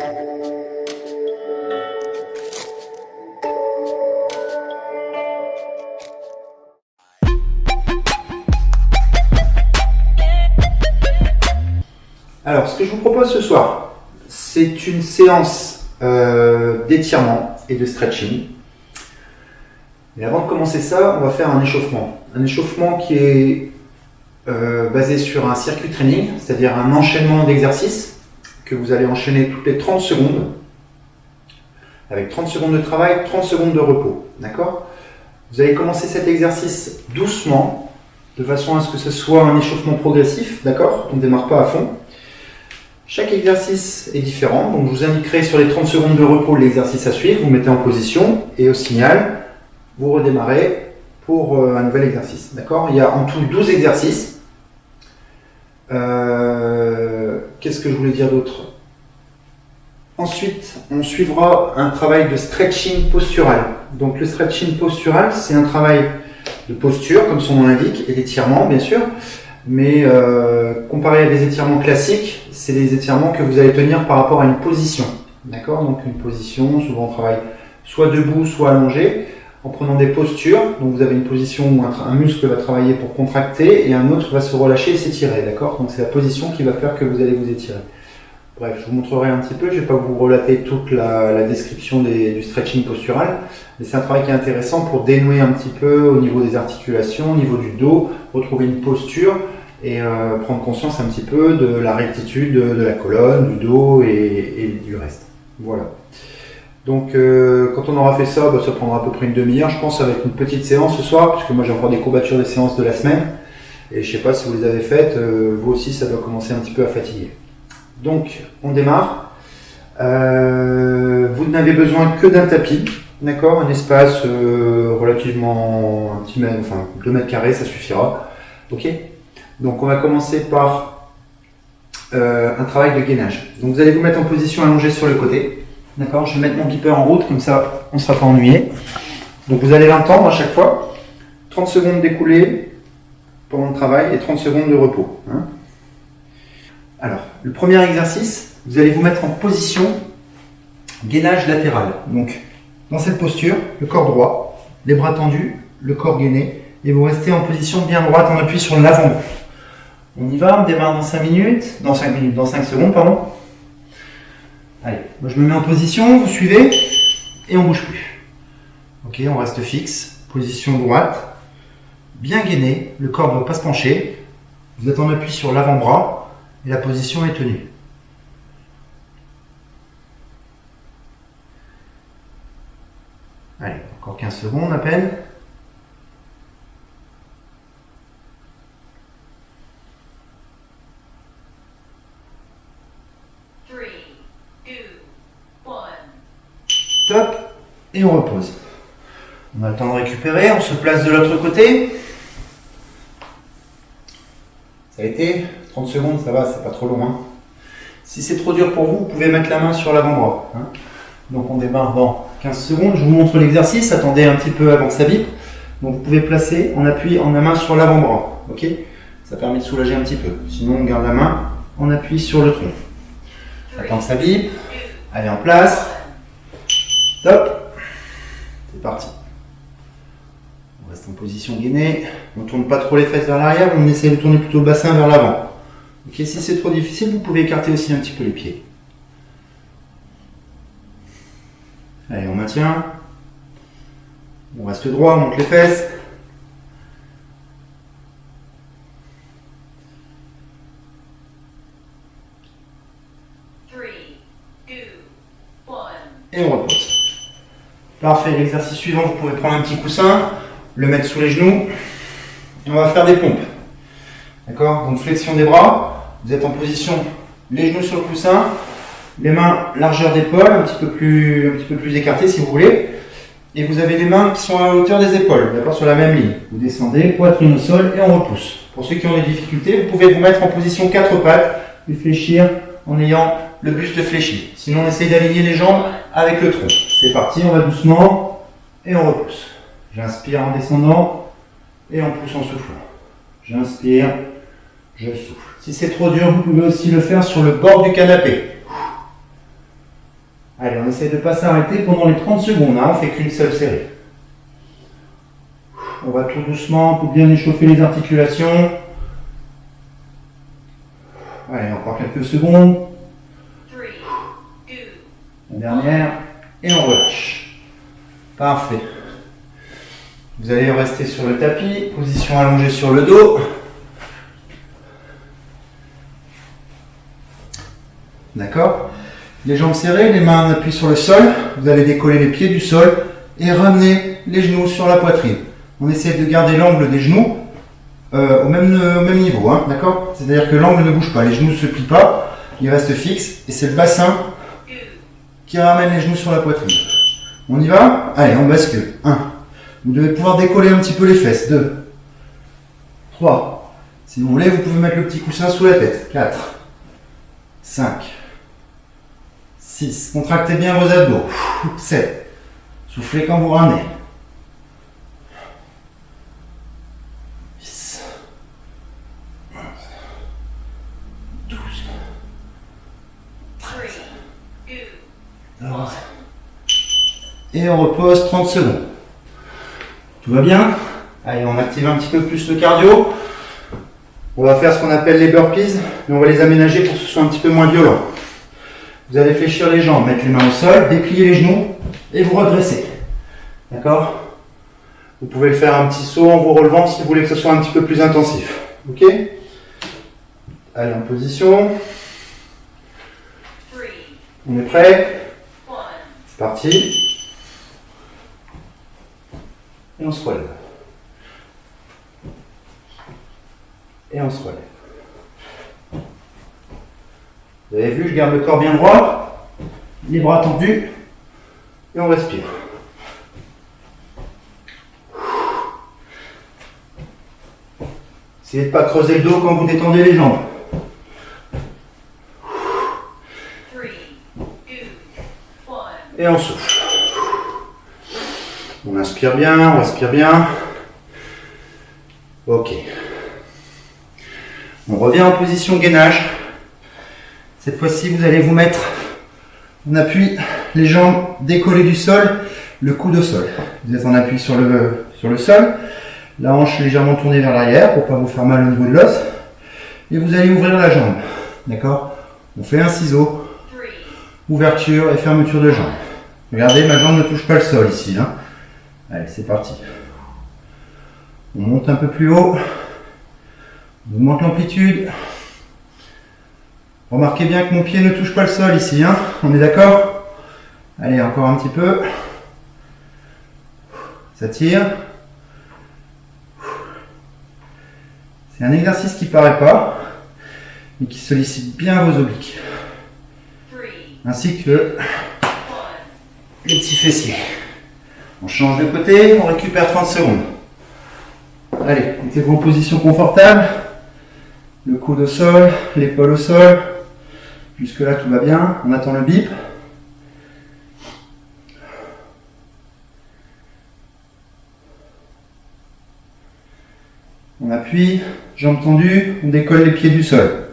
Alors, ce que je vous propose ce soir, c'est une séance d'étirement et de stretching. Mais avant de commencer ça, on va faire un échauffement. Un échauffement qui est basé sur un circuit training, c'est-à-dire un enchaînement d'exercices que vous allez enchaîner toutes les 30 secondes, avec 30 secondes de travail, 30 secondes de repos. D'accord ? Vous allez commencer cet exercice doucement, de façon à ce que ce soit un échauffement progressif. D'accord ? On ne démarre pas à fond. Chaque exercice est différent, donc je vous indiquerai sur les 30 secondes de repos l'exercice à suivre, vous mettez en position et au signal, vous redémarrez pour un nouvel exercice. D'accord ? Il y a en tout 12 exercices. Qu'est-ce que je voulais dire d'autre ? Ensuite, on suivra un travail de stretching postural. Donc le stretching postural, c'est un travail de posture, comme son nom l'indique, et d'étirement, bien sûr. Mais comparé à des étirements classiques, c'est des étirements que vous allez tenir par rapport à une position. D'accord ? Donc une position, souvent on travaille soit debout, soit allongé, en prenant des postures. Donc vous avez une position où un muscle va travailler pour contracter et un autre va se relâcher et s'étirer. D'accord ? Donc c'est la position qui va faire que vous allez vous étirer. Bref, je vous montrerai un petit peu, je ne vais pas vous relater toute la description du stretching postural, mais c'est un travail qui est intéressant pour dénouer un petit peu au niveau des articulations, au niveau du dos, retrouver une posture et prendre conscience un petit peu de la rectitude de la colonne, du dos et du reste. Voilà. Donc quand on aura fait ça, ça prendra à peu près une demi-heure, je pense, avec une petite séance ce soir, puisque moi j'ai encore des courbatures des séances de la semaine, et je ne sais pas si vous les avez faites, vous aussi ça doit commencer un petit peu à fatiguer. Donc, on démarre. Vous n'avez besoin que d'un tapis, d'accord ? Un espace relativement un petit mètre, enfin 2 mètres carrés, ça suffira. Ok ? Donc, on va commencer par un travail de gainage. Donc, vous allez vous mettre en position allongée sur le côté, d'accord ? Je vais mettre mon beeper en route, comme ça, on ne sera pas ennuyé. Donc, vous allez l'entendre à chaque fois. 30 secondes d'écoulée pendant le travail et 30 secondes de repos. Hein ? Alors, le premier exercice, vous allez vous mettre en position gainage latéral. Donc, dans cette posture, le corps droit, les bras tendus, le corps gainé, et vous restez en position bien droite en appui sur l'avant-bras. On y va, on démarre dans 5 secondes, pardon. Allez, moi je me mets en position, vous suivez, et on ne bouge plus. Ok, on reste fixe, position droite, bien gainé, le corps ne doit pas se pencher. Vous êtes en appui sur l'avant-bras. Et la position est tenue. Allez, encore 15 secondes à peine. Top, et on repose. On a le temps de récupérer, on se place de l'autre côté. Ça a été 30 secondes, ça va, c'est pas trop long. Hein. Si c'est trop dur pour vous, vous pouvez mettre la main sur l'avant-bras. Hein. Donc on démarre dans 15 secondes. Je vous montre l'exercice, attendez un petit peu avant que ça bip. Donc vous pouvez placer en appui en la main sur l'avant-bras. Ok ? Ça permet de soulager un petit peu. Sinon on garde la main en appui sur le tronc. Attends que ça bip. Allez en place. Top. C'est parti. On reste en position gainée. On ne tourne pas trop les fesses vers l'arrière, on essaie de tourner plutôt le bassin vers l'avant. Ok, si c'est trop difficile, vous pouvez écarter aussi un petit peu les pieds. Allez, on maintient. On reste droit, on monte les fesses. Et on repose. Parfait, l'exercice suivant, vous pouvez prendre un petit coussin, le mettre sous les genoux. Et on va faire des pompes. D'accord ? Donc flexion des bras. Vous êtes en position, les genoux sur le coussin, les mains largeur d'épaule, un petit peu plus écartées si vous voulez. Et vous avez les mains qui sont à la hauteur des épaules, d'accord, sur la même ligne. Vous descendez, poitrine au sol et on repousse. Pour ceux qui ont des difficultés, vous pouvez vous mettre en position 4 pattes et fléchir en ayant le buste fléchi. Sinon, on essaye d'aligner les jambes avec le tronc. C'est parti, on va doucement et on repousse. J'inspire en descendant et on pousse en soufflant. J'inspire, je souffle. Si c'est trop dur, vous pouvez aussi le faire sur le bord du canapé. Allez, on essaie de ne pas s'arrêter pendant les 30 secondes, hein, on fait qu'une seule série. On va tout doucement pour bien échauffer les articulations. Allez, encore quelques secondes. La dernière, et on relâche. Parfait. Vous allez rester sur le tapis, position allongée sur le dos. D'accord? Les jambes serrées, les mains en appui sur le sol. Vous allez décoller les pieds du sol et ramener les genoux sur la poitrine. On essaie de garder l'angle des genoux au même niveau, hein, d'accord? C'est-à-dire que l'angle ne bouge pas, les genoux ne se plient pas, ils restent fixes et c'est le bassin qui ramène les genoux sur la poitrine. On y va? Allez, on bascule. 1. Vous devez pouvoir décoller un petit peu les fesses. 2. 3. Si vous voulez, vous pouvez mettre le petit coussin sous la tête. 4. 5. 6. Contractez bien vos abdos. 7. Soufflez quand vous ramenez. 10. 11. 12. 13. 14. Et on repose 30 secondes. Tout va bien? Allez, on active un petit peu plus le cardio. On va faire ce qu'on appelle les burpees, mais on va les aménager pour que ce soit un petit peu moins violent. Vous allez fléchir les jambes, mettre les mains au sol, déplier les genoux et vous redresser. D'accord? Vous pouvez le faire un petit saut en vous relevant si vous voulez que ce soit un petit peu plus intensif. Ok? Allez, en position. On est prêt? C'est parti. Et on se relève. Et on se relève. Vous avez vu, je garde le corps bien droit, les bras tendus, et on respire. Essayez de ne pas creuser le dos quand vous détendez les jambes. Et on souffle. On inspire bien, on respire bien. Ok. On revient en position gainage. Cette fois-ci, vous allez vous mettre en appui, les jambes décollées du sol, le coude au sol. Vous êtes en appui sur le sol, la hanche légèrement tournée vers l'arrière pour ne pas vous faire mal au niveau de l'os. Et vous allez ouvrir la jambe. D'accord? On fait un ciseau, ouverture et fermeture de jambe. Regardez, ma jambe ne touche pas le sol ici. Hein. Allez, c'est parti. On monte un peu plus haut. On augmente l'amplitude. Remarquez bien que mon pied ne touche pas le sol ici. Hein. On est d'accord? Allez, encore un petit peu. Ça tire. C'est un exercice qui ne paraît pas, mais qui sollicite bien vos obliques. Ainsi que les petits fessiers. On change de côté, on récupère 30 secondes. Allez, mettez-vous en position confortable. Le coude au sol, l'épaule au sol. Jusque là tout va bien, on attend le bip. On appuie, jambes tendues, on décolle les pieds du sol.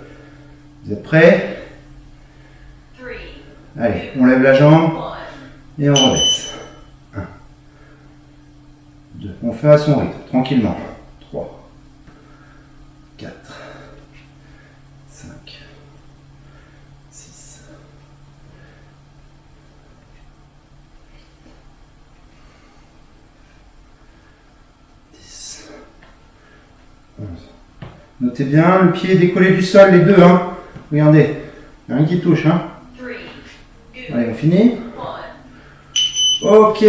Vous êtes prêts? Allez, on lève la jambe et on rebaisse. 1, 2, on fait à son rythme, tranquillement. 3, 4, 5, 6, 10, 11. Notez bien, le pied est décollé du sol, les deux. Hein. Regardez, il n'y a rien qui touche. Hein. Allez, on finit. Ok,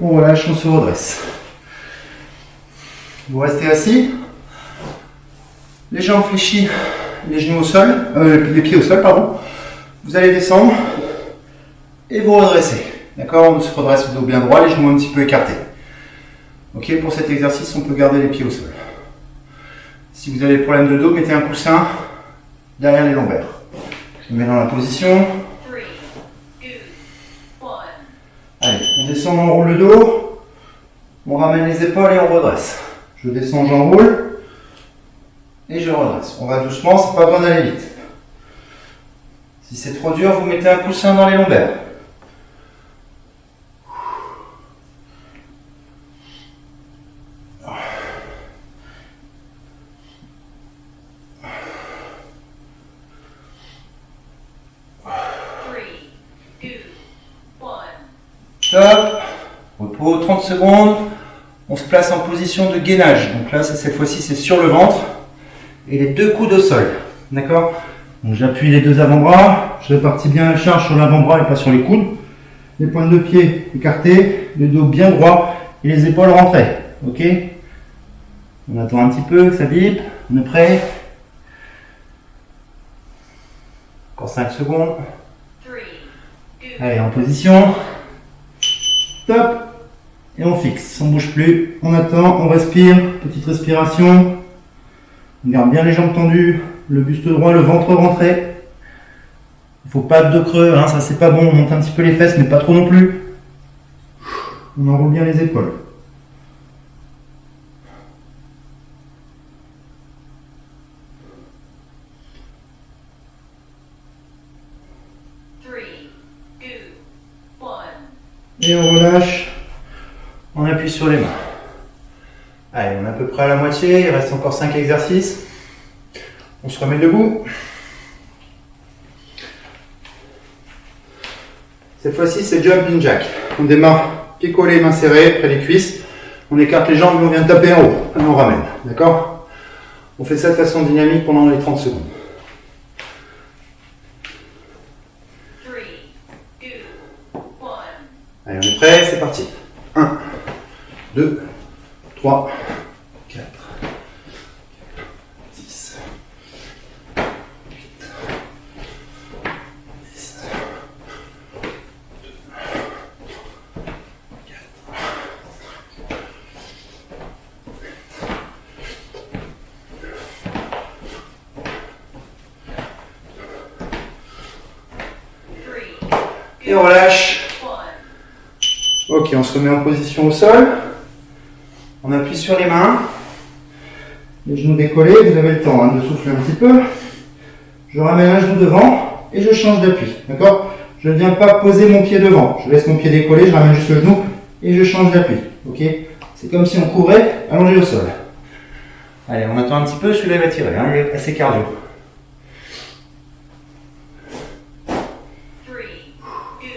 on relâche, on se redresse. Vous restez assis. Les jambes fléchies, les genoux au sol, les pieds au sol, pardon. Vous allez descendre et vous redressez. D'accord? On se redresse le dos bien droit, les genoux un petit peu écartés. Ok, pour cet exercice, on peut garder les pieds au sol. Si vous avez des problèmes de dos, mettez un coussin derrière les lombaires. Je me mets dans la position. Allez, on descend, on roule le dos, on ramène les épaules et on redresse. Je descends, j'enroule et je redresse. On va doucement, c'est pas besoin d'aller vite. Si c'est trop dur, vous mettez un coussin dans les lombaires. Top. Repos, 30 secondes. On se place en position de gainage. Donc là, cette fois-ci, c'est sur le ventre. Et les deux coudes au sol. D'accord? Donc j'appuie les deux avant-bras. Je répartis bien la charge sur l'avant-bras et pas sur les coudes. Les pointes de pied écartées. Le dos bien droit. Et les épaules rentrées. Ok? On attend un petit peu que ça vibre. On est prêt? Encore 5 secondes. Allez, en position. Top. Et on fixe, on ne bouge plus. On attend, on respire. Petite respiration. On garde bien les jambes tendues. Le buste droit, le ventre rentré. Il ne faut pas de creux, hein, ça c'est pas bon. On monte un petit peu les fesses, mais pas trop non plus. On enroule bien les épaules. Et on relâche, on appuie sur les mains. Allez, on est à peu près à la moitié, il reste encore 5 exercices. On se remet debout. Cette fois-ci, c'est jumping jack. On démarre pieds collés, mains serrées, près des cuisses. On écarte les jambes et on vient taper en haut. Et on ramène, d'accord? On fait ça de façon dynamique pendant les 30 secondes. Allez, on est prêt, c'est parti. 1, 2, 3, 4, 10, 8, 10, 2, 4, et on relâche. Ok, on se remet en position au sol. On appuie sur les mains. Les genoux décollés, vous avez le temps hein, de souffler un petit peu. Je ramène un genou devant et je change d'appui. D'accord? Je ne viens pas poser mon pied devant. Je laisse mon pied décollé, je ramène juste le genou et je change d'appui. Ok? C'est comme si on courait allongé au sol. Allez, on attend un petit peu, celui-là va tirer. Hein, il est assez cardio.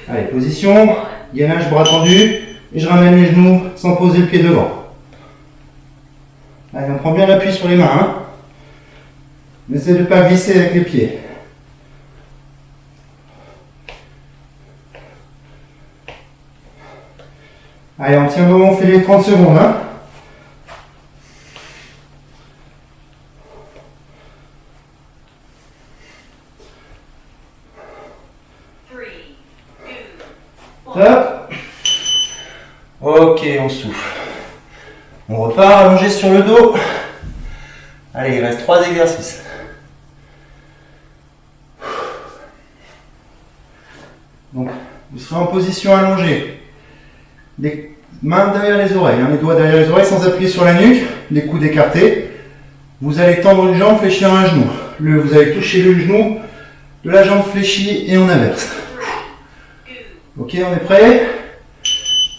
Allez, position. Gainage, bras tendus, et je ramène les genoux sans poser le pied devant. Allez, on prend bien l'appui sur les mains. Hein. On essaie de ne pas glisser avec les pieds. Allez, on tient bon, on fait les 30 secondes. Hein. Top. Ok, on souffle. On repart allongé sur le dos. Allez, il reste 3 exercices. Donc, vous serez en position allongée. Les mains derrière les oreilles, hein, les doigts derrière les oreilles sans appuyer sur la nuque, les coudes écartés. Vous allez tendre une jambe, fléchir un genou. Vous allez toucher le genou de la jambe fléchie et en inverse. Ok, on est prêt?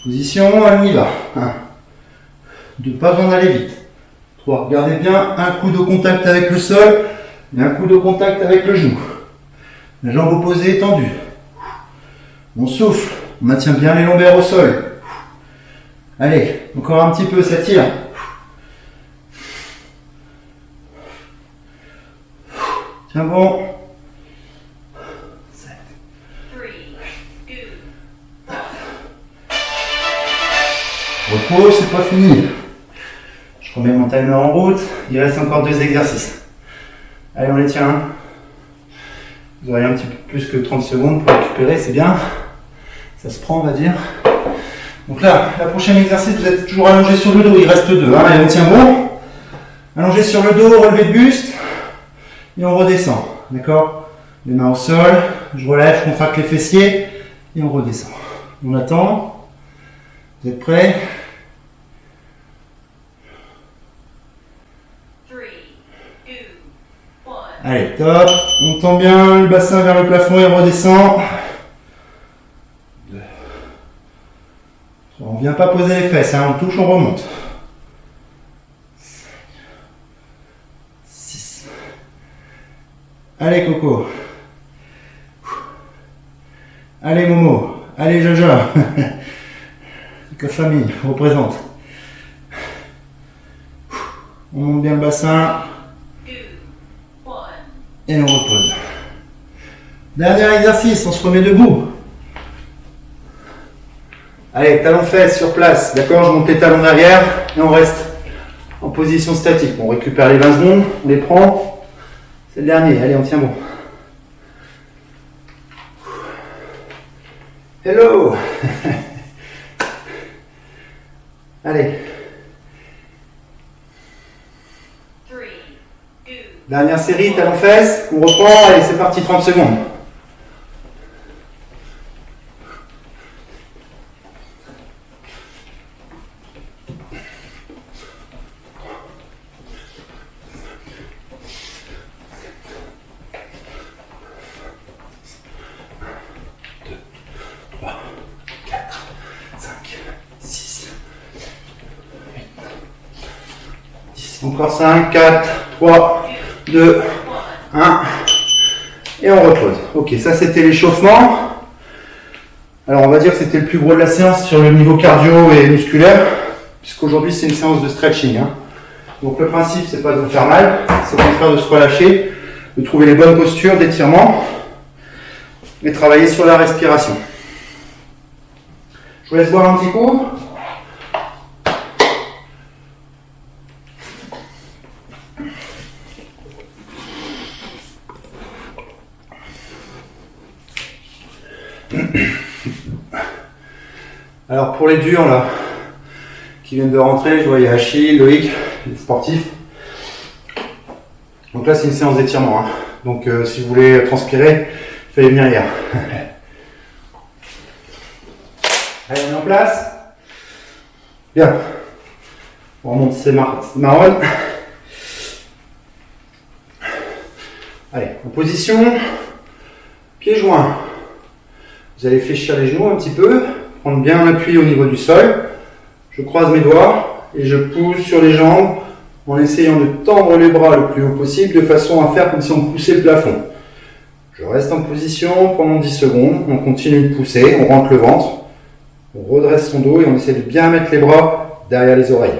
Position, on y va. 1, 2, pas besoin d'aller vite. 3, regardez bien, un coude au contact avec le sol et un coude au contact avec le genou. La jambe opposée est tendue. On souffle, on maintient bien les lombaires au sol. Allez, encore un petit peu, ça tire. Tiens bon. Repos, c'est pas fini. Je remets mon timer en route. Il reste encore 2 exercices. Allez, on les tient. Vous aurez un petit peu plus que 30 secondes pour récupérer, c'est bien. Ça se prend, on va dire. Donc là, la prochaine exercice, vous êtes toujours allongé sur le dos. Il reste 2. Hein. Allez, on tient bon. Allongé sur le dos, relevé de buste. Et on redescend. D'accord? Les mains au sol. Je relève, je contracte les fessiers. Et on redescend. On attend. Vous êtes prêts? Allez, top. On tend bien le bassin vers le plafond et on redescend. 2. On ne vient pas poser les fesses, hein. On touche, on remonte. 5. 6. Allez, Coco. Allez Momo, allez Jaja. Que famille représente. On monte bien le bassin. Et on repose. Dernier exercice, on se remet debout. Allez, talons fesses sur place. D'accord, je monte les talons derrière et on reste en position statique. On récupère les 20 secondes, on les prend. C'est le dernier, allez, on tient bon. Hello. Allez. Dernière série, talons fesses, on reprend, allez c'est parti, 30 secondes. Encore 5, 4, 3, 2, 1. Et on repose. Ok, ça c'était l'échauffement. Alors on va dire que c'était le plus gros de la séance sur le niveau cardio et musculaire, puisqu'aujourd'hui c'est une séance de stretching. Donc le principe c'est pas de vous faire mal, c'est au contraire de se relâcher, de trouver les bonnes postures d'étirement et travailler sur la respiration. Je vous laisse boire un petit coup. Alors pour les durs là, qui viennent de rentrer, je vois il y a Achille, Loïc, les sportifs. Donc là c'est une séance d'étirement. Donc si vous voulez transpirer, fallait venir hier. Allez, on est en place. Bien. On remonte ces marronnes. Allez, en position, pieds joints. Vous allez fléchir les genoux un petit peu, prendre bien l'appui au niveau du sol. Je croise mes doigts et je pousse sur les jambes en essayant de tendre les bras le plus haut possible de façon à faire comme si on poussait le plafond. Je reste en position pendant 10 secondes, on continue de pousser, on rentre le ventre, on redresse son dos et on essaie de bien mettre les bras derrière les oreilles.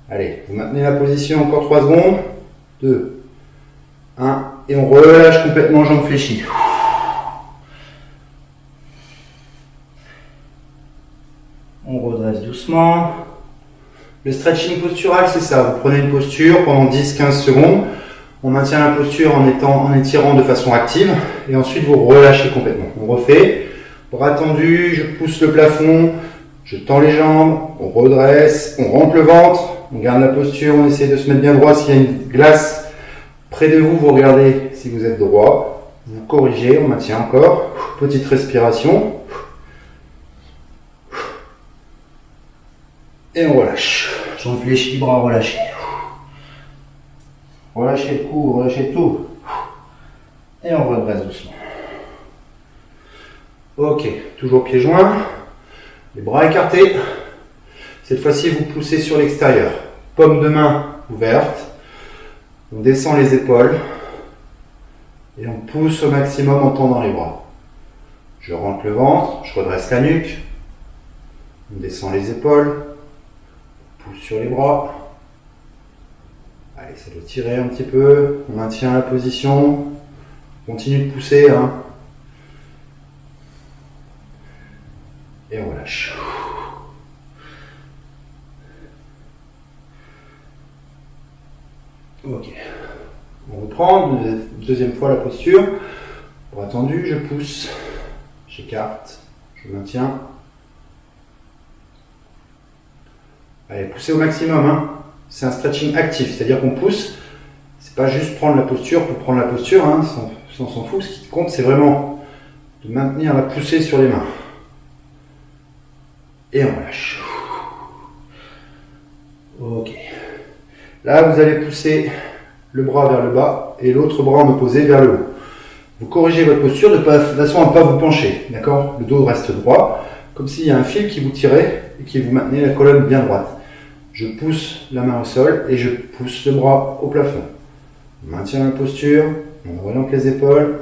Allez, vous maintenez la position encore 3 secondes, 2, 1 et on relâche complètement jambes fléchies. On redresse doucement. Le stretching postural, c'est ça. Vous prenez une posture pendant 10-15 secondes. On maintient la posture en étirant de façon active. Et ensuite, vous relâchez complètement. On refait. Bras tendus, je pousse le plafond. Je tends les jambes. On redresse. On rentre le ventre. On garde la posture. On essaie de se mettre bien droit. S'il y a une glace près de vous, vous regardez si vous êtes droit. Vous corrigez. On maintient encore. Petite respiration. Et on relâche. Jambes fléchies, bras relâchés. Relâchez le cou, relâchez tout. Et on redresse doucement. Ok, toujours pieds joints. Les bras écartés. Cette fois-ci, vous poussez sur l'extérieur. Paume de main ouverte. On descend les épaules. Et on pousse au maximum en tendant les bras. Je rentre le ventre, je redresse la nuque. On descend les épaules. Pousse sur les bras. Allez, ça doit tirer un petit peu. On maintient la position. Continue de pousser. Et on relâche. Ok. On reprend. Deuxième fois la posture. Bras tendu, je pousse. J'écarte. Je maintiens. Allez, poussez au maximum. C'est un stretching actif, c'est-à-dire qu'on pousse. C'est pas juste prendre la posture pour prendre la posture, on s'en fout. Ce qui compte, c'est vraiment de maintenir la poussée sur les mains. Et on relâche. Ok. Là, vous allez pousser le bras vers le bas et l'autre bras en opposé vers le haut. Vous corrigez votre posture de façon à ne pas vous pencher. D'accord ? Le dos reste droit, comme s'il y a un fil qui vous tirait et qui vous maintenait la colonne bien droite. Je pousse la main au sol et je pousse le bras au plafond. On maintient la posture, on oriente les épaules,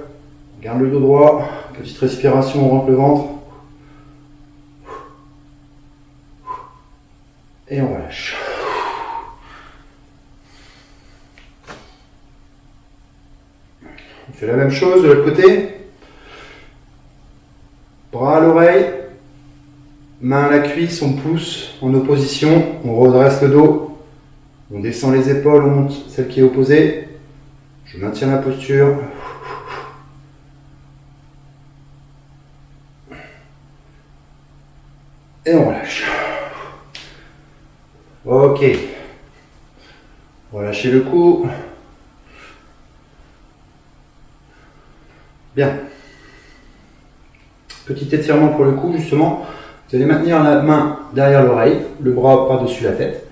Garde le dos droit, petite respiration, on rentre le ventre. Et on relâche. On fait la même chose de l'autre côté. Bras à l'oreille, main à la cuisse, on pousse en opposition, on redresse le dos, on descend les épaules, on monte celle qui est opposée. Je maintiens la posture. Et on relâche. Ok. Relâchez le cou. Bien. Petit étirement pour le cou, justement. Vous allez maintenir la main derrière l'oreille, le bras par-dessus la tête.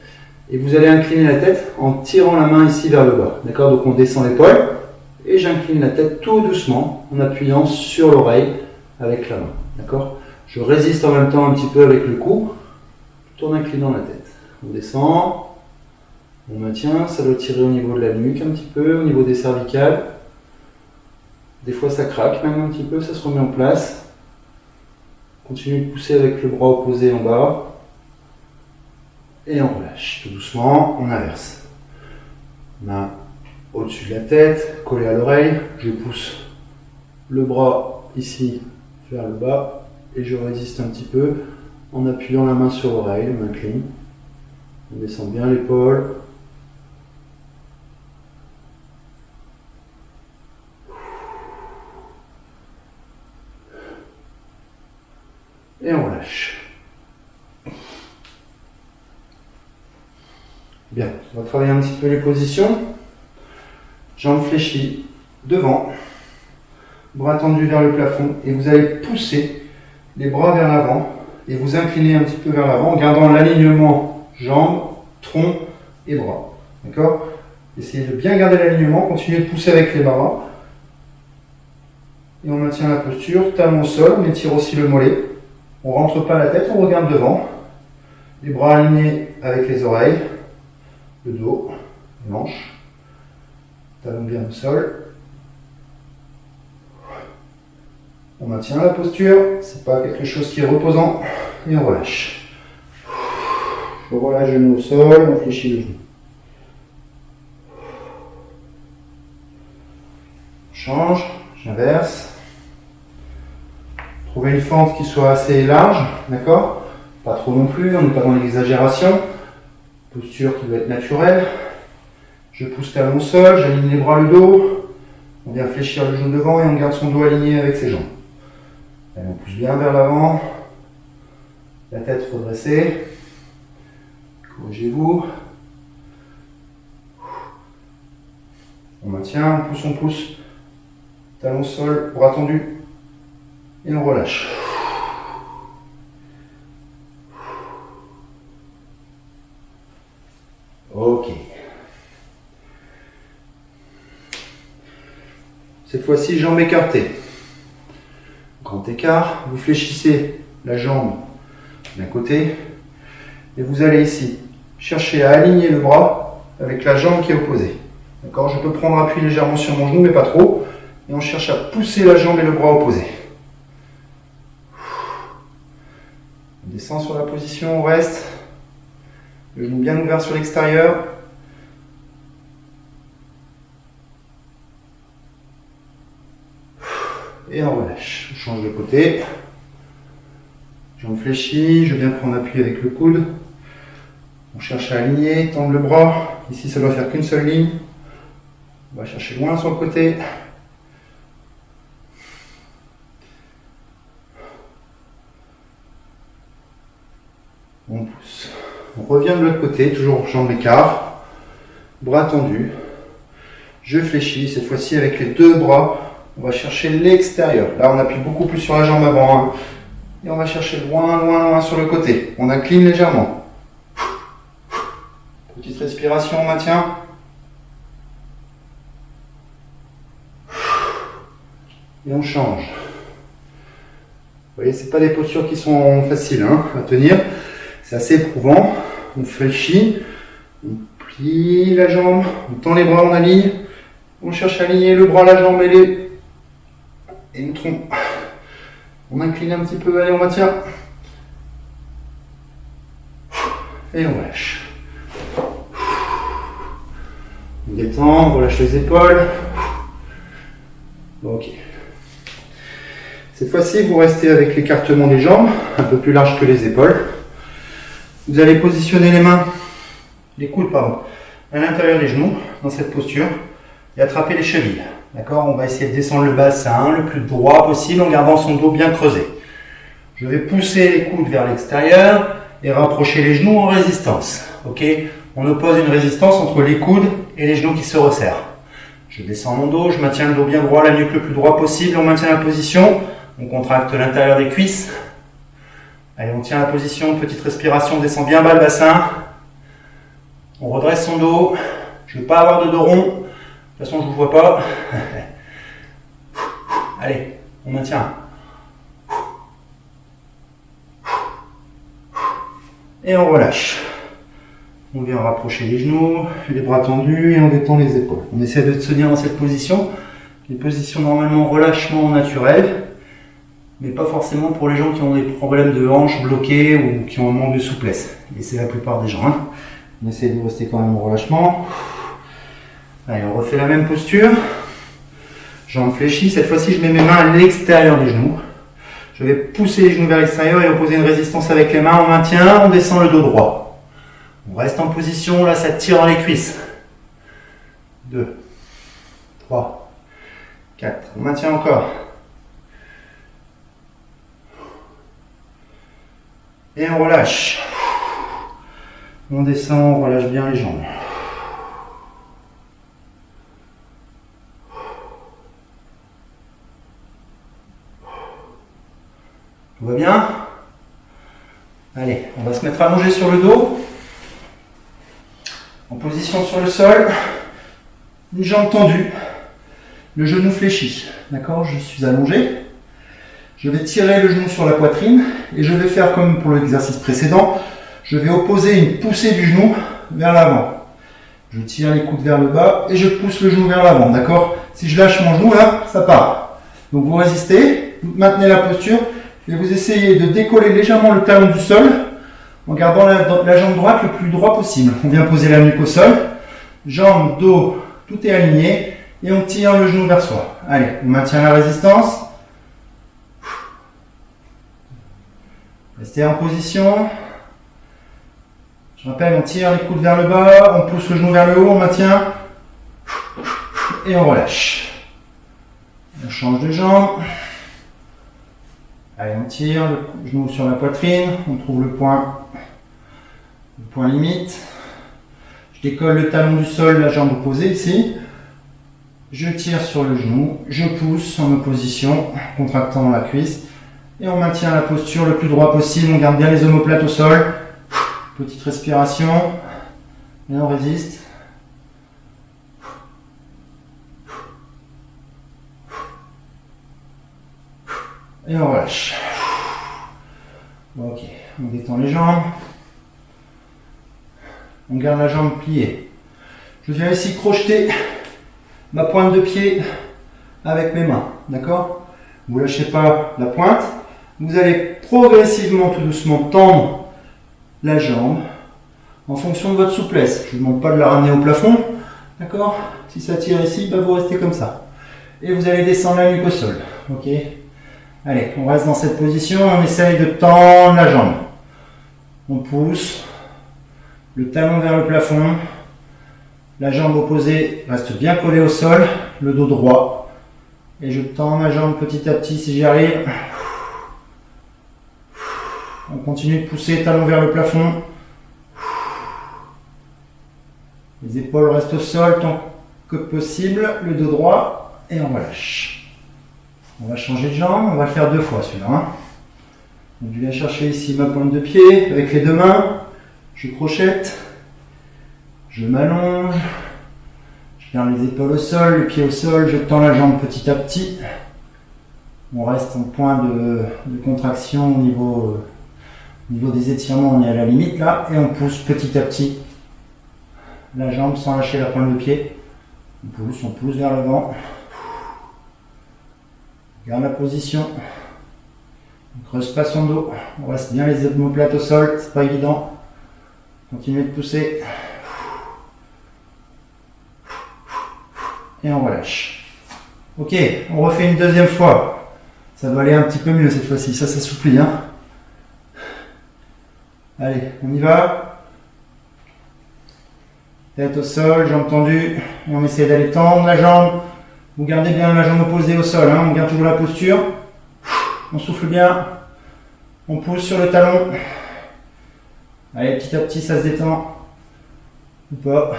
Et vous allez incliner la tête en tirant la main ici vers le bas. D'accord? Donc on descend l'épaule. Et j'incline la tête tout doucement en appuyant sur l'oreille avec la main. D'accord? Je résiste en même temps un petit peu avec le cou, tout en inclinant la tête. On descend, on maintient, ça doit tirer au niveau de la nuque un petit peu, au niveau des cervicales. Des fois ça craque même un petit peu, ça se remet en place. Continue de pousser avec le bras opposé en bas. Et on relâche. Tout doucement, on inverse. Main au-dessus de la tête, collée à l'oreille. Je pousse le bras ici vers le bas. Et je résiste un petit peu en appuyant la main sur l'oreille, je m'incline. On descend bien l'épaule. Et on relâche. Bien, on va travailler un petit peu les positions. Jambes fléchies devant, bras tendus vers le plafond et vous allez pousser les bras vers l'avant et vous inclinez un petit peu vers l'avant en gardant l'alignement jambes, tronc et bras. D'accord? Essayez de bien garder l'alignement, continuez de pousser avec les bras. Et on maintient la posture, talon au sol, on étire aussi le mollet. On ne rentre pas la tête, on regarde devant. Les bras alignés avec les oreilles, le dos, les manches. Talon bien au sol. On maintient la posture, c'est pas quelque chose qui est reposant, et on relâche. On relâche le genou au sol, on fléchit le genou. On change, j'inverse. Trouvez une fente qui soit assez large, d'accord? Pas trop non plus, on n'est pas dans l'exagération. Posture qui doit être naturelle. Je pousse talon au sol, j'aligne les bras, le dos. On vient fléchir le genou devant et on garde son dos aligné avec ses jambes. Allez, on pousse bien vers l'avant. La tête redressée. Corrigez-vous. On maintient, on pousse. Talon au sol, bras tendus. Et on relâche. Ok. Cette fois-ci, jambes écartées. Grand écart, vous fléchissez la jambe d'un côté et vous allez ici chercher à aligner le bras avec la jambe qui est opposée. D'accord? Je peux prendre appui légèrement sur mon genou, mais pas trop. Et on cherche à pousser la jambe et le bras opposés. On descend sur la position, on reste. Le genou bien ouvert sur l'extérieur. Et on relâche. On change de côté. Jambes fléchies, je viens prendre appui avec le coude. On cherche à aligner, tendre le bras. Ici, ça doit faire qu'une seule ligne. On va chercher loin sur le côté. On pousse. On revient de l'autre côté, toujours jambes d'écart. Bras tendus. Je fléchis, cette fois-ci avec les deux bras. On va chercher l'extérieur. Là, on appuie beaucoup plus sur la jambe avant. Hein. Et on va chercher loin, loin, loin sur le côté. On incline légèrement. Petite respiration, on maintient. Et on change. Vous voyez, ce n'est pas des postures qui sont faciles hein, à tenir. C'est assez éprouvant. On fléchit. On plie la jambe. On tend les bras, on aligne. On cherche à aligner le bras, la jambe et et le tronc. On incline un petit peu, allez, on maintient. Et on relâche. On détend, on relâche les épaules. Ok. Cette fois-ci, vous restez avec l'écartement des jambes, un peu plus large que les épaules. Vous allez positionner les coudes, à l'intérieur des genoux, dans cette posture, et attraper les chevilles. D'accord? On va essayer de descendre le bassin le plus droit possible en gardant son dos bien creusé. Je vais pousser les coudes vers l'extérieur et rapprocher les genoux en résistance. Ok? On oppose une résistance entre les coudes et les genoux qui se resserrent. Je descends mon dos, je maintiens le dos bien droit, la nuque le plus droit possible, on maintient la position, on contracte l'intérieur des cuisses. Allez, on tient la position, petite respiration, on descend bien bas le bassin. On redresse son dos, je ne veux pas avoir de dos rond, de toute façon je ne vous vois pas. Allez, on maintient. Et on relâche. On vient rapprocher les genoux, les bras tendus et on détend les épaules. On essaie de se tenir dans cette position, une position normalement relâchement naturel, mais pas forcément pour les gens qui ont des problèmes de hanches bloquées ou qui ont un manque de souplesse. Et c'est la plupart des gens. Hein. On essaie de rester quand même au relâchement. Allez, on refait la même posture. Jambes fléchies. Cette fois-ci, je mets mes mains à l'extérieur des genoux. Je vais pousser les genoux vers l'extérieur et opposer une résistance avec les mains. On maintient, on descend le dos droit. On reste en position. Là, ça tire dans les cuisses. 2, 3, 4. On maintient encore. Et on relâche. On descend, on relâche bien les jambes. Tout va bien? Allez, on va se mettre allongé sur le dos. En position sur le sol. Une jambe tendue. Le genou fléchi. D'accord? Je suis allongé. Je vais tirer le genou sur la poitrine et je vais faire comme pour l'exercice précédent. Je vais opposer une poussée du genou vers l'avant. Je tire les coudes vers le bas et je pousse le genou vers l'avant. D'accord? Si je lâche mon genou là, ça part. Donc vous résistez, vous maintenez la posture et vous essayez de décoller légèrement le talon du sol en gardant la jambe droite le plus droit possible. On vient poser la nuque au sol, jambe, dos, tout est aligné et on tire le genou vers soi. Allez, on maintient la résistance. Restez en position. Je rappelle, on tire les coudes vers le bas, on pousse le genou vers le haut, on maintient et on relâche. On change de jambe. Allez, on tire le genou sur la poitrine, on trouve le point limite. Je décolle le talon du sol, la jambe opposée ici. Je tire sur le genou, je pousse en opposition, contractant la cuisse. Et on maintient la posture le plus droit possible, on garde bien les omoplates au sol. Petite respiration, et on résiste. Et on relâche. Ok, on détend les jambes. On garde la jambe pliée. Je viens ici crocheter ma pointe de pied avec mes mains, d'accord? Vous ne lâchez pas la pointe. Vous allez progressivement, tout doucement, tendre la jambe en fonction de votre souplesse. Je ne vous demande pas de la ramener au plafond, d'accord? Si ça tire ici, bah vous restez comme ça. Et vous allez descendre la nuque au sol, ok? Allez, on reste dans cette position, on essaye de tendre la jambe. On pousse le talon vers le plafond, la jambe opposée reste bien collée au sol, le dos droit. Et je tends ma jambe petit à petit si j'y arrive. On continue de pousser, talon vers le plafond. Les épaules restent au sol tant que possible, le dos droit, et on relâche. On va changer de jambe, on va le faire 2 fois celui-là. Hein. Donc je viens chercher ici ma pointe de pied avec les 2 mains. Je crochette, je m'allonge, je garde les épaules au sol, les pieds au sol, je tends la jambe petit à petit. On reste en point de contraction au niveau des étirements, on est à la limite là, et on pousse petit à petit la jambe sans lâcher la pointe de pied. On pousse vers l'avant. Garde la position. On creuse pas son dos. On reste bien les omoplates au sol, c'est pas évident. Continuez de pousser. Et on relâche. Ok, on refait une deuxième fois. Ça doit aller un petit peu mieux cette fois-ci. Ça s'assouplit, hein. Allez, on y va. Tête au sol, jambes tendues. Et on essaie d'aller tendre la jambe. Vous gardez bien la jambe opposée au sol, hein. On garde toujours la posture. On souffle bien. On pousse sur le talon. Allez, petit à petit, ça se détend. Ou pas.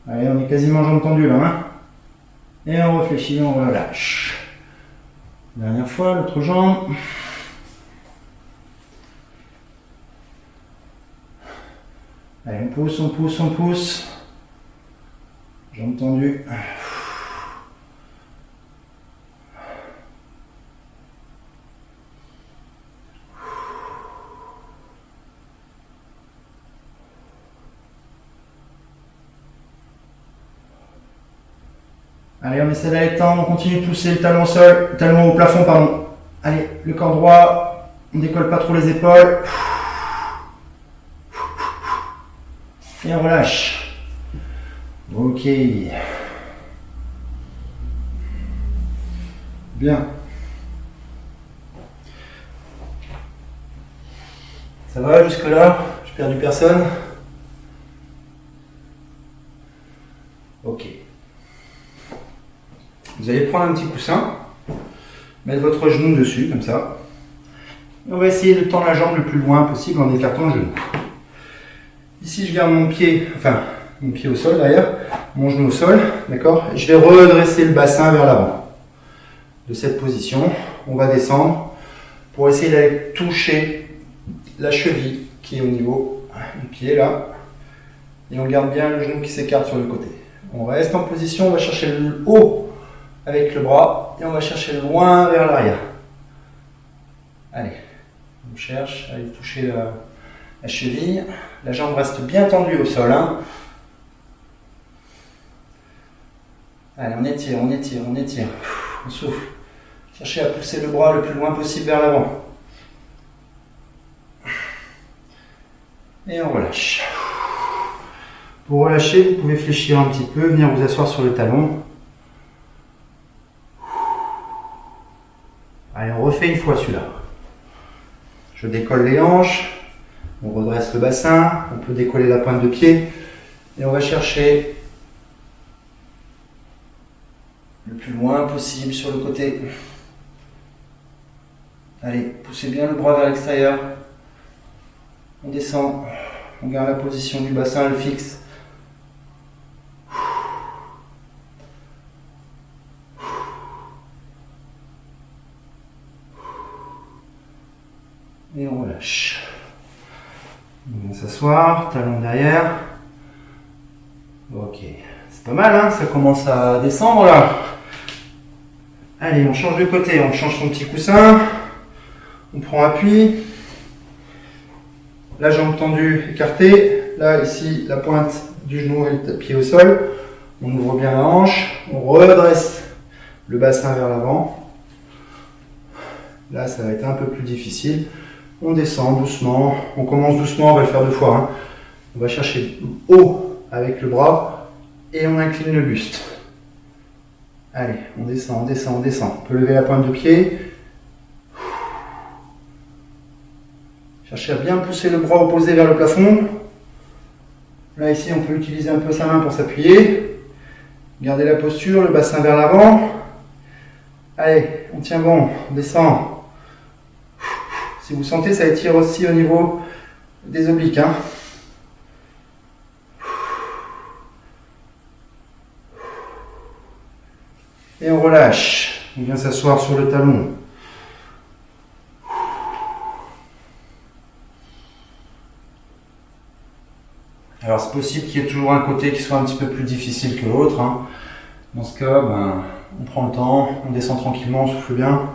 Allez, on est quasiment jambes tendues là, hein. Et on réfléchit, on relâche. Dernière fois, l'autre jambe. Allez, on pousse, on pousse, on pousse. Jambes tendues. Allez, on essaie d'aller tendre, on continue de pousser le talon au sol, talon au plafond, pardon. Allez, le corps droit, on décolle pas trop les épaules. Et on relâche. Ok. Bien. Ça va jusque là? J'ai perdu personne? Ok. Vous allez prendre un petit coussin, mettre votre genou dessus, comme ça. Et on va essayer de tendre la jambe le plus loin possible en écartant le genou. Ici, je garde mon pied au sol derrière, mon genou au sol, d'accord? Je vais redresser le bassin vers l'avant. De cette position, on va descendre pour essayer d'aller toucher la cheville qui est au niveau du pied là. Et on garde bien le genou qui s'écarte sur le côté. On reste en position, on va chercher le haut avec le bras et on va chercher loin vers l'arrière. Allez, on cherche à aller toucher la cheville. La jambe reste bien tendue au sol. Hein. Allez, on étire, on étire, on étire. On souffle. Cherchez à pousser le bras le plus loin possible vers l'avant. Et on relâche. Pour relâcher, vous pouvez fléchir un petit peu, venir vous asseoir sur le talon. Allez, on refait une fois celui-là. Je décolle les hanches. On redresse le bassin, on peut décoller la pointe de pied et on va chercher le plus loin possible sur le côté. Allez, poussez bien le bras vers l'extérieur. On descend, on garde la position du bassin, le fixe. Et on relâche. On va s'asseoir, talon derrière. Ok, c'est pas mal, hein, ça commence à descendre là. Allez, on change de côté, on change son petit coussin. On prend appui. La jambe tendue, écartée. Là, ici, la pointe du genou et le pied au sol. On ouvre bien la hanche. On redresse le bassin vers l'avant. Là, ça va être un peu plus difficile. On descend doucement, on commence doucement, on va le faire 2 fois. Hein. On va chercher haut avec le bras et on incline le buste. Allez, on descend, on descend, on descend. On peut lever la pointe de pied. Cherchez à bien pousser le bras opposé vers le plafond. Là, ici, on peut utiliser un peu sa main pour s'appuyer. Gardez la posture, le bassin vers l'avant. Allez, on tient bon, on descend. Si vous sentez, ça étire aussi au niveau des obliques. Hein. Et on relâche. On vient s'asseoir sur le talon. Alors c'est possible qu'il y ait toujours un côté qui soit un petit peu plus difficile que l'autre. Hein. Dans ce cas, on prend le temps, on descend tranquillement, on souffle bien.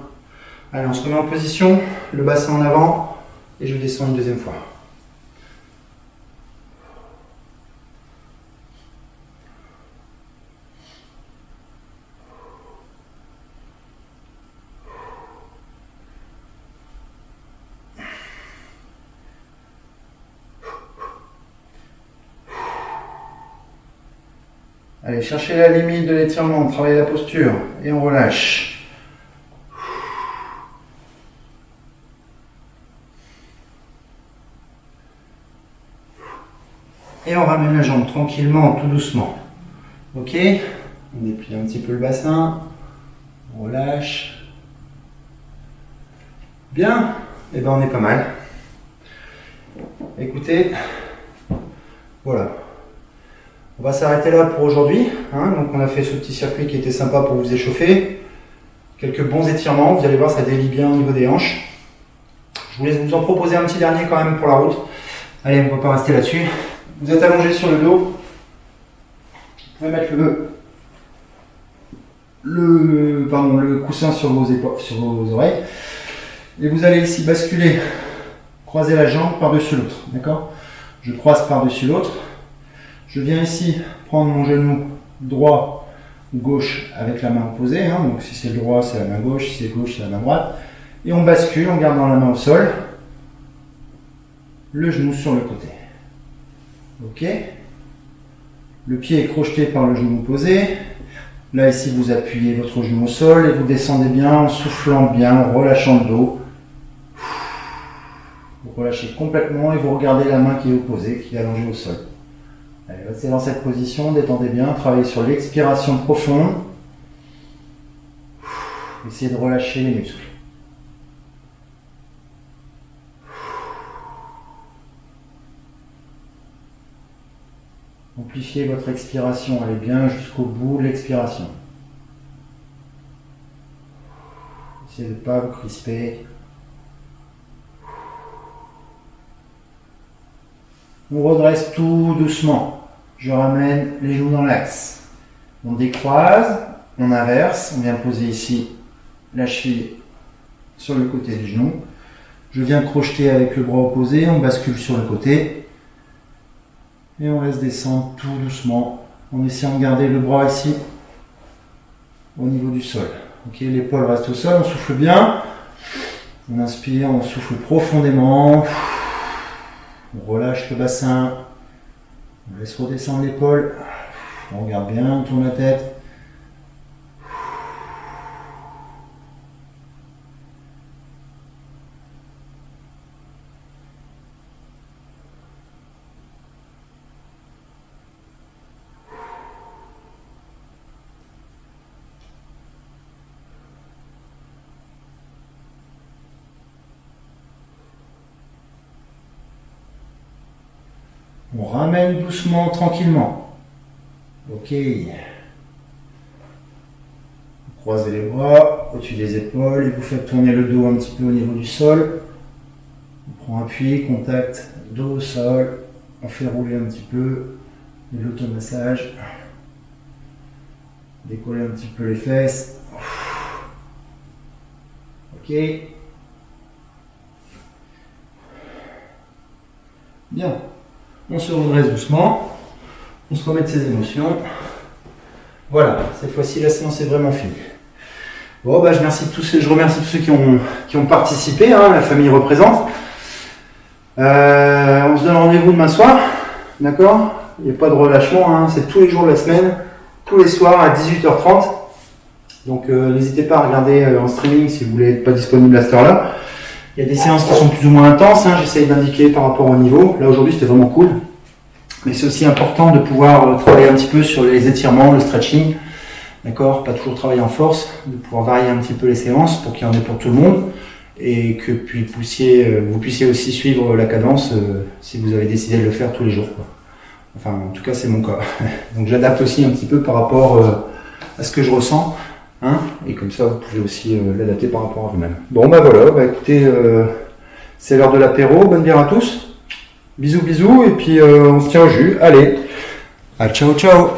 Allez, on se remet en position, le bassin en avant, et je descends une deuxième fois. Allez, cherchez la limite de l'étirement, travaillez la posture et on relâche. Et on ramène la jambe tranquillement, tout doucement. Ok? On déplie un petit peu le bassin. On relâche. Bien? Et ben on est pas mal. Écoutez, voilà. On va s'arrêter là pour aujourd'hui. Hein. Donc on a fait ce petit circuit qui était sympa pour vous échauffer. Quelques bons étirements, vous allez voir, ça délie bien au niveau des hanches. Je voulais vous en proposer un petit dernier quand même pour la route. Allez, on ne va pas rester là-dessus. Vous êtes allongé sur le dos. Vous pouvez mettre le coussin sur vos épaules, sur vos oreilles. Et vous allez ici basculer, croiser la jambe par-dessus l'autre. D'accord? Je croise par-dessus l'autre. Je viens ici prendre mon genou droit ou gauche avec la main opposée. Hein. Donc si c'est le droit, c'est la main gauche. Si c'est gauche, c'est la main droite. Et on bascule en gardant la main au sol. Le genou sur le côté. Ok? Le pied est crocheté par le genou opposé. Là, ici, vous appuyez votre genou au sol et vous descendez bien en soufflant bien, en relâchant le dos. Vous relâchez complètement et vous regardez la main qui est opposée, qui est allongée au sol. Allez, restez dans cette position, détendez bien, travaillez sur l'expiration profonde. Essayez de relâcher les muscles. Amplifiez votre expiration, allez bien jusqu'au bout de l'expiration. Essayez de ne pas vous crisper. On redresse tout doucement. Je ramène les genoux dans l'axe. On décroise, on inverse, on vient poser ici la cheville sur le côté du genou. Je viens crocheter avec le bras opposé, on bascule sur le côté. Et on laisse descendre tout doucement en essayant de garder le bras ici au niveau du sol. Ok, l'épaule reste au sol, on souffle bien. On inspire, on souffle profondément. On relâche le bassin. On laisse redescendre l'épaule. On regarde bien, on tourne la tête. On ramène doucement, tranquillement. Ok. Vous croisez les bras au-dessus des épaules et vous faites tourner le dos un petit peu au niveau du sol. On prend appui, contact, dos au sol. On fait rouler un petit peu de l'automassage. Décoller un petit peu les fesses. Ok. Bien. On se redresse doucement, on se remet de ses émotions. Voilà, cette fois-ci la séance est vraiment finie. Bon, je remercie tous ceux qui ont participé, hein, la famille représente. On se donne rendez-vous demain soir, d'accord? Il n'y a pas de relâchement, hein, c'est tous les jours de la semaine, tous les soirs à 18h30. Donc n'hésitez pas à regarder en streaming si vous voulez être pas disponible à cette heure-là. Il y a des séances qui sont plus ou moins intenses, hein, j'essaye d'indiquer par rapport au niveau. Là aujourd'hui c'était vraiment cool. Mais c'est aussi important de pouvoir travailler un petit peu sur les étirements, le stretching. D'accord? Pas toujours travailler en force, de pouvoir varier un petit peu les séances pour qu'il y en ait pour tout le monde. Et que vous puissiez aussi suivre la cadence si vous avez décidé de le faire tous les jours, quoi. Enfin en tout cas c'est mon cas. Donc j'adapte aussi un petit peu par rapport à ce que je ressens. Hein, et comme ça, vous pouvez aussi l'adapter par rapport à vous-même. Bon, voilà, écoutez, c'est l'heure de l'apéro. Bonne bière à tous. Bisous, bisous, et puis on se tient au jus. Allez, ciao, ciao.